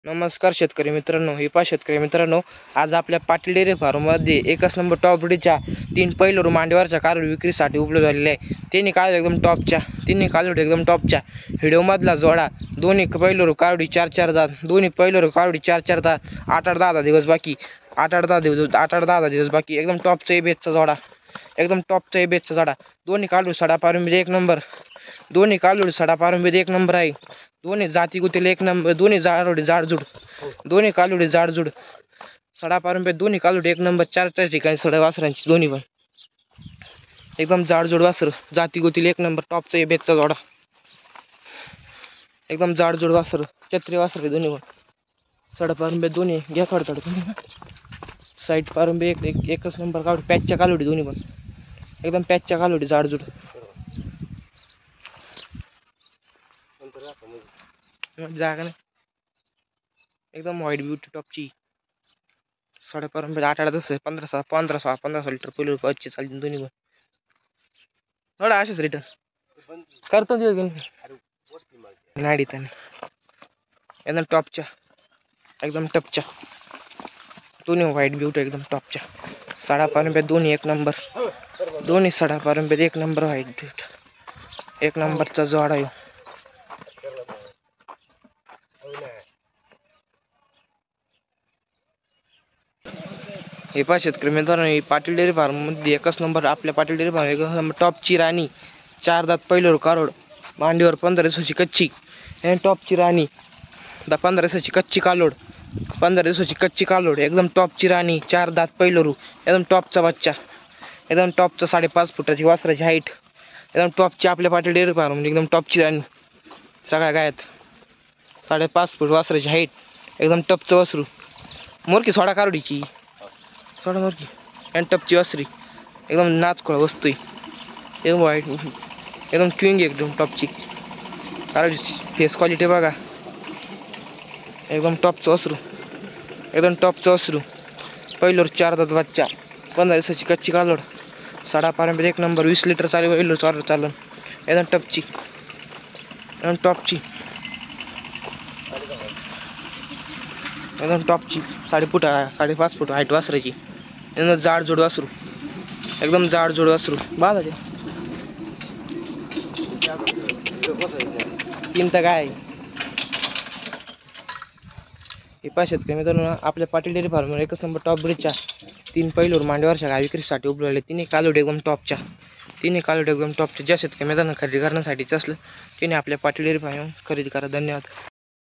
नमस्कार शेतकरी मित्रांनो, हे पहा शेतकरी मित्रांनो, आज आपल्या पाटील डेअरी फार्ममध्ये एकच नंबर टॉप ब्रीडच्या 3 पैलू मांडीवरच्या कालवडी विक्रीसाठी उपलब्ध झालेले आहे. तिन्ही कालवडी एकदम टॉपच्या व्हिडिओमधला जोडा दोन्ही पैलू कालवडी 4-4 दात, दोन्ही पैलू कालवडी 4-4 दात, 8-10 दिवस बाकी, 8-10 दिवस बाकी, एकदम टॉपचा एबेचा जोडा, एकदम टॉपचा एबेचा जोडा. दोन्ही कालवडी सडापारंबीत एक नंबर, दोन्ही कालवडी सडापारंबीत एक नंबर आहे. दोन्ही जाती गुतील एक नंबर, दोन्ही जाडजूड, दोन्ही कालवडी जाडजूड, सडापारंबीत दोन्ही कालवडी एक नंबर. 4 ठिकाणी सडा वासरांची दोन्ही पण एकदम जाडजूड वासर, जाती गुतील एक नंबर, टॉपचा एबेचा जोडा, एकदम जाडजूड वासर, छत्री वासर दोन्ही पण. सडापारंबीत दोन्ही घ्या थोडं साईड पारंबी एकच नंबर कालवडी, पॅचच्या कालवडी दोन्ही पण, एकदम पॅचच्या कालवडी जाडजूड. जागा नाही, एकदम व्हाईट ब्युटी टॉपची. सडापारंबीत 8-8 दिवस, 15 लिटर पहिलं 25 चालतील दोन्ही पण. थोडा असेच रिटर्न करतो नाडी त्याने, एकदम टॉपच्या, एकदम टपच्या दोन्ही व्हाईट ब्युटी, एकदम टॉपच्या. सडापारंबीत दोन्ही एक नंबर, दोन्ही सडापारंबीत एक नंबर व्हाईट ब्युटी, एक नंबरचा जोडा आहे. हे पहा शेतकरी मित्रांनो, पाटील डेअरी फार्ममध्ये एकच नंबर, आपल्या पाटील डेअरी फार्म एकच नंबर टॉपची राणी, 4 दात पहिलं कारोड, मांडीवर 15 दिवसाची कच्ची, हे टॉपची राणी, 15 दिवसाची कच्ची कालोड, 15 दिवसाची कच्ची कालोड, एकदम टॉपची राणी, 4 दात पहिलं, एकदम टॉपचा बच्चा, एकदम टॉपचा 5.5 फुटाची वासराची हाईट, एकदम टॉपची आपल्या पाटील डेअरी फार्म एकदम टॉपची राणी. सगळ्या गायात 5.5 फूट वासराची हाईट, एकदम टपचं वासरू. मोरकी सोडा कारोडीची, सोडा मोरकी आणि टपची वासरी, एकदम नाचखोळा वस्तू आहे, एकदम व्हाईट, एकदम क्विंग, एकदम टॉपची कारोडीची. फेस क्वालिटी बघा, एकदम टॉपचं वासरू, एकदम टॉपचं वासरू. पहिल्यावर 4 दात बच्चा, 15 दिवसाची कच्ची कालोड, सडापारंबीत एक नंबर, 20 लिटर चालेल पहिलं चालन, एकदम टपची, एकदम टॉपची, एकदम टॉपची. 5.5 फूट हाईट वासराची, एकदम जाडजूड वासरू, एकदम जाडजूड वासरू. बाळा ते 3 तर काय. हे पहा शेतकरी मित्रांनो, आपल्या पाटील डेअरी फार्म एकच नंबर टॉप ब्रीडच्या 3 पैलूर मांडीवरच्या गाय विक्रीसाठी उपलब्ध. तिन्ही कालवडी एकदम टॉपच्या, तिन्ही कालवडी एकदम टॉपच्या. ज्या शेतकरी मित्रांनो खरेदी करण्यासाठीच असलं तिने आपल्या पाटील डेअरी फार्म खरेदी करा. धन्यवाद.